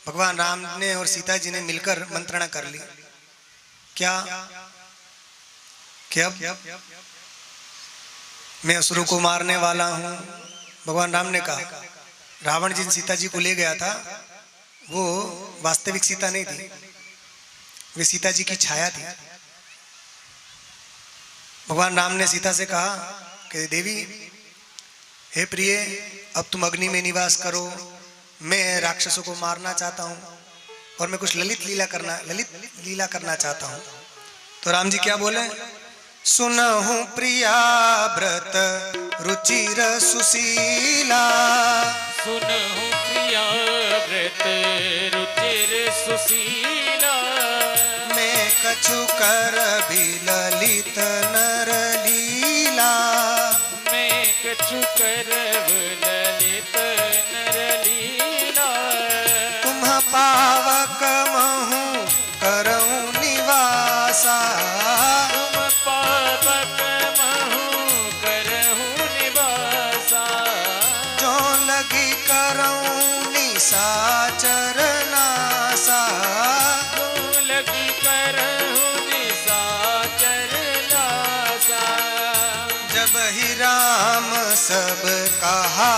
भगवान राम ने और सीता जी ने मिलकर मंत्रणा कर ली। क्या क्या मैं असुरों को मारने वाला हूं। भगवान राम ने कहा, रावण जिन सीता जी को ले गया था वो वास्तविक सीता नहीं थी, वे सीता जी की छाया थी। भगवान राम ने सीता से कहा कि देवी, हे प्रिय, अब तुम अग्नि में निवास करो, मैं राक्षसों को मारना चाहता हूं और मैं कुछ ललित लीला करना चाहता हूं। तो राम जी क्या बोले, सुनहु प्रिया व्रत रुचिर सुशीला, सुनहु प्रिया व्रत रुचिर सुशीला, मैं कछु कर भी ललित नर लीला, मैं कछु करब ललित नर लीला, तुम पावक महु करऊं निवासा, तुम पावक महु करहु निवासा, जो लगी करऊं निशाचर नासा, जो लगी करहु निशाचर नासा, जब ही राम सब कहा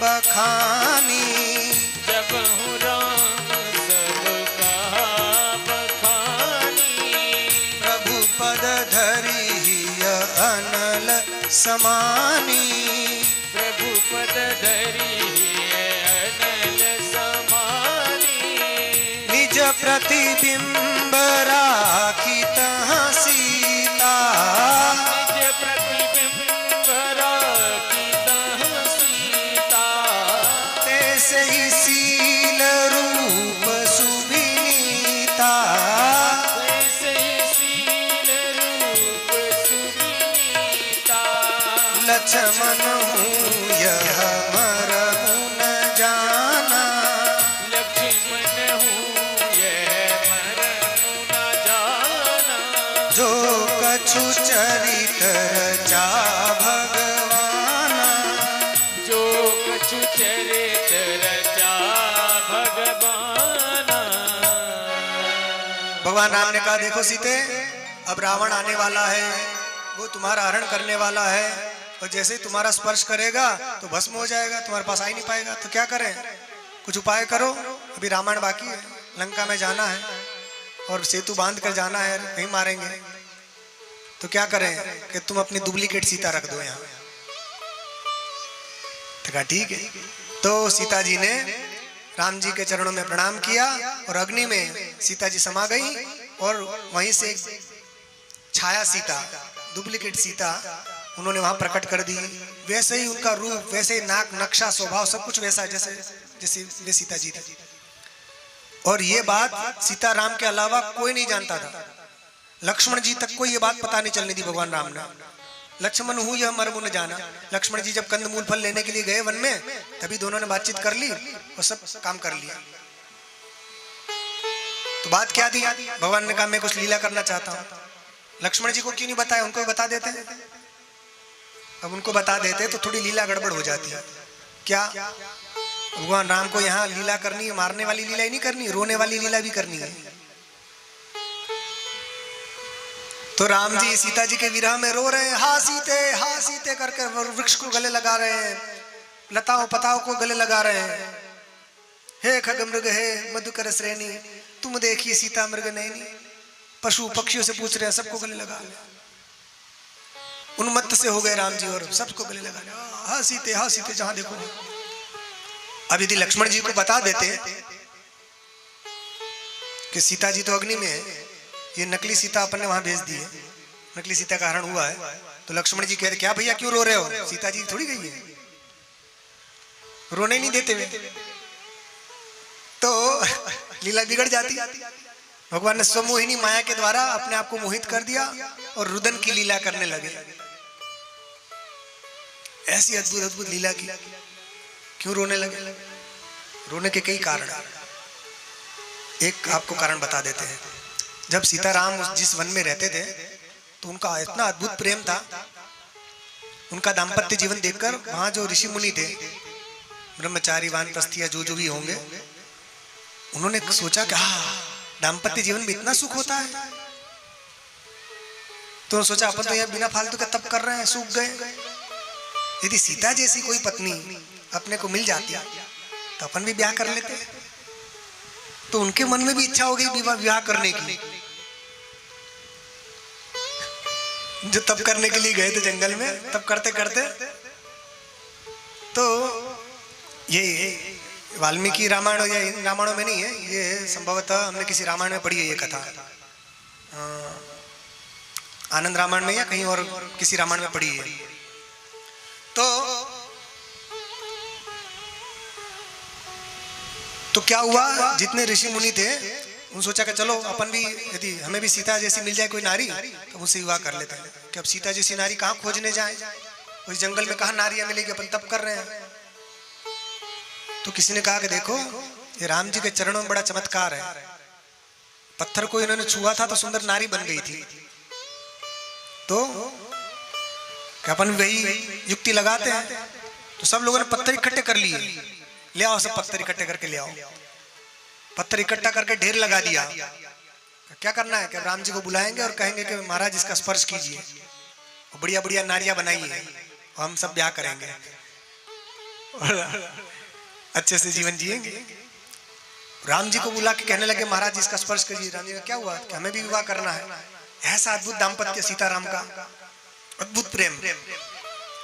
बखानी, जब हूँ राम सब कहा बखानी, प्रभु पद धरी हिय अनल समानी, प्रभु पद धरी अनल समानी, निज प्रतिबिंब राखी तहाँ सीता, निज प्रतिबिंब राखी तहाँ सीता, तैसे ही शील रूप सुविनीता, वैसे शील रूप सुविनीता, लक्ष्मण हूँ यह मरहु न जाना, लक्ष्मण हूँ यह मरहु न जाना, जो कछु चरित रचा भगवाना, जो कछु चरित रचा भगवाना। भगवान राम ने कहा, देखो सीते, अब रावण आने वाला है, वो तुम्हारा हरण करने वाला है, और जैसे ही तुम्हारा स्पर्श करेगा तो भस्म हो जाएगा, तुम्हारे पास आ ही नहीं पाएगा। तो क्या करें, कुछ उपाय करो, अभी रामायण बाकी है, लंका में जाना है और सेतु बांध कर जाना है, नहीं मारेंगे। तो क्या करें कि तुम अपनी डुप्लीकेट सीता रख दो यहाँ। तो कहा ठीक है। तो सीता जी ने राम जी के चरणों में प्रणाम किया और अग्नि में सीता जी समा गई, और वहीं से छाया सीता, डुप्लीकेट सीता उन्होंने वहां प्रकट कर दी। वैसे ही उनका रूप, वैसे ही नाक, नक्शा, स्वभाव सब कुछ वैसा जैसे जैसे वे सीता जी थी। और ये बात सीता राम के अलावा कोई नहीं जानता था। लक्ष्मण जी तक को ये बात पता नहीं चलने दी भगवान राम ने। लक्ष्मण हूं यह मर्म न जाना। लक्ष्मण जी जब कंदमूल फल लेने के लिए गए वन में, तभी दोनों ने बातचीत कर ली और सब काम कर लिया। तो बात क्या थी, भगवान ने कहा मैं कुछ लीला करना चाहता हूं। लक्ष्मण जी को क्यों नहीं बताया, उनको भी बता देते। अब उनको बता देते तो थोड़ी लीला गड़बड़ हो जाती है। क्या भगवान राम को यहाँ लीला करनी है, मारने वाली लीला ही नहीं करनी, रोने वाली लीला भी करनी है। तो राम जी सीता जी के विरह में रो रहे हैं, हा सीते करके वृक्ष को गले लगा रहे हैं, लताओं पताओं को गले लगा रहे हैं। हे खग मृग हे मधुकर श्रेणी, तुम देखिए सीता मृग नैनी। पशु पक्षियों से पूछ रहे हैं, सबको गले लगा रहे हैं। उन्मत्त से हो गए राम जी और सबको गले लगा रहे हैं, हा सीते जहां देखो। अब यदि लक्ष्मण जी को बता देते कि सीता जी तो अग्नि में है, ये नकली सीता अपन ने वहां भेज दी है, नकली सीता का हरण हुआ है, तो लक्ष्मण जी कह रहे क्या भैया क्यों रो रहे हो, सीता जी थोड़ी गई है, रोने नहीं देते वे। तो लीला बिगड़ जाती। भगवान ने स्वमोहिनी माया के द्वारा अपने आप को मोहित कर दिया और रुदन की लीला करने लगे। ऐसी अद्भुत अद्भुत लीला की। क्यों रोने लगे, रोने के कई कारण। एक आपको कारण बता देते हैं। जब सीताराम जिस वन में रहते थे तो उनका इतना अद्भुत प्रेम था, उनका दाम्पत्य जीवन देखकर वहां जो ऋषि मुनि थे, ब्रह्मचारी वानप्रस्थिया जो भी होंगे, उन्होंने सोचा कि हाँ, दाम्पत्य जीवन में इतना सुख होता है। तो सोचा अपन तो यहाँ बिना फालतू के तप कर रहे हैं, सूख गए। यदि सीता जैसी कोई पत्नी अपने को मिल जाती तो अपन भी ब्याह कर लेते। तो उनके मन में भी इच्छा हो गई विवाह करने की। जो तप करने के लिए गए थे जंगल में, तप करते करते तो ये वाल्मीकि रामायण या इन रामायणों में नहीं है, ये संभवतः हमने किसी रामायण में पढ़ी है ये कथा, आनंद रामायण में या कहीं और किसी रामायण में पढ़ी है। तो क्या हुआ, जितने ऋषि मुनि थे उन सोचा कि चलो अपन भी, यदि हमें भी सीता जैसी मिल जाए कोई नारी तो उससे विवाह कर लेते हैं। कि अब सीता जैसी नारी कहाँ खोजने जाए, उस जंगल में कहाँ नारियां मिलेगी, अपन तप कर रहे हैं। तो किसी ने कहा कि देखो ये राम जी के चरणों में बड़ा चमत्कार है, पत्थर को इन्होंने छुआ था तो सुंदर नारी बन गई थी। तो क्या अपन वही युक्ति लगाते हैं। तो सब लोगों ने पत्थर इकट्ठे कर लिए, ले आओ सब पत्थर इकट्ठे करके ले आओ। पत्थर इकट्ठा करके ढेर लगा दिया। क्या करना है कि राम जी को बुलाएंगे और कहेंगे कि महाराज इसका स्पर्श कीजिए, बढ़िया बढ़िया नारियां बनाइए और हम सब ब्याह करेंगे और अच्छे से जीवन जिएंगे। राम जी को बुला के कहने लगे महाराज इसका स्पर्श कीजिए। राम जी का क्या हुआ कि हमें भी विवाह करना है। ऐसा अद्भुत दाम्पत्य सीताराम का, अद्भुत प्रेम।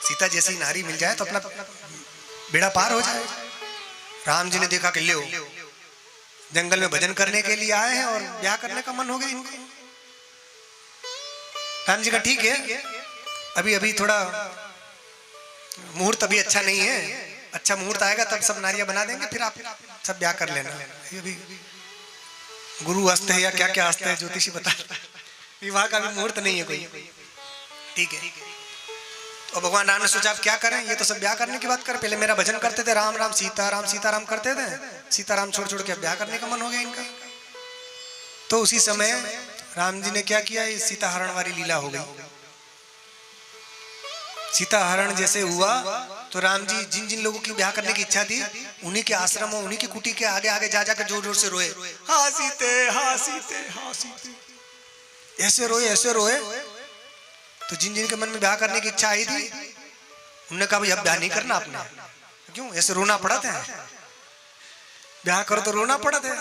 सीता जैसी नारी मिल जाए तो अपना बेड़ा पार हो जाए। राम जी ने देखा कि लो जंगल में भजन करने के लिए आए हैं और ब्याह करने का मन हो गया इनको। राम जी का ठीक है, अभी अभी थोड़ा मुहूर्त अभी अच्छा नहीं है, अच्छा मुहूर्त आएगा तब सब नारियां बना देंगे, फिर आप सब ब्याह कर लेना। अभी गुरु हस्त है या क्या क्या हस्त है, ज्योतिषी बता, विवाह का भी मुहूर्त नहीं है कोई। ठीक है, और भगवान राम ने सोचा आप क्या करें, ये तो सब ब्याह करने की बात कर, पहले मेरा भजन करते थे, राम राम सीताराम करते थे, सीताराम छोड़ छोड़ के ब्याह करने का मन हो गया इनका। तो उसी समय राम जी ने क्या किया, ये सीता हरण वाली लीला हो गई। सीता हरण जैसे हुआ तो राम जी जिन जिन लोगों की ब्याह करने की इच्छा थी उन्हीं के आश्रमों, उन्हीं की कुटी के आगे आगे जा जाकर जोर जोर से रोए, हाँ सीते हाँ सीते हाँ सीते, ऐसे रोए। तो जिन जिन के मन में ब्याह करने की इच्छा आई थी उन्होंने कहा भाई अब ब्याह नहीं करना आपने। क्यों, ऐसे रोना पड़ा था, ब्याह करो तो रोना पड़ा था।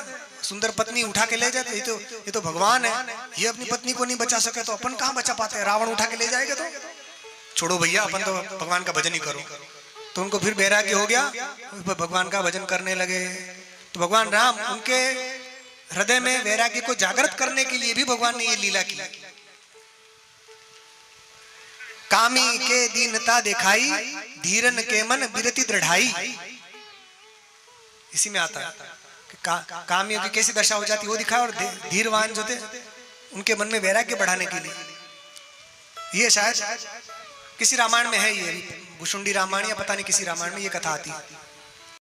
सुंदर पत्नी उठा के ले जाते, ये तो भगवान है, ये अपनी पत्नी को नहीं बचा सके तो अपन कहाँ बचा पाते हैं, रावण उठा के ले जाएगा तो छोड़ो भैया अपन तो भगवान का भजन ही करो। तो उनको फिर बैराग्य हो गया, भगवान का भजन करने लगे। तो भगवान राम उनके हृदय में वैराग्य को जागृत करने के लिए भी भगवान ने ये लीला की। कामी के दीनता दिखाई, धीरन के मन बिरति दृढ़ाई। इसी में आता है कि कामियों की कैसी दशा हो जाती वो दिखाया, और धीरवान जो थे उनके मन में वैराग्य बढ़ाने के लिए। ये शायद किसी रामायण में है, ये भुषुंडी रामायण या पता नहीं किसी रामायण में ये कथा आती है।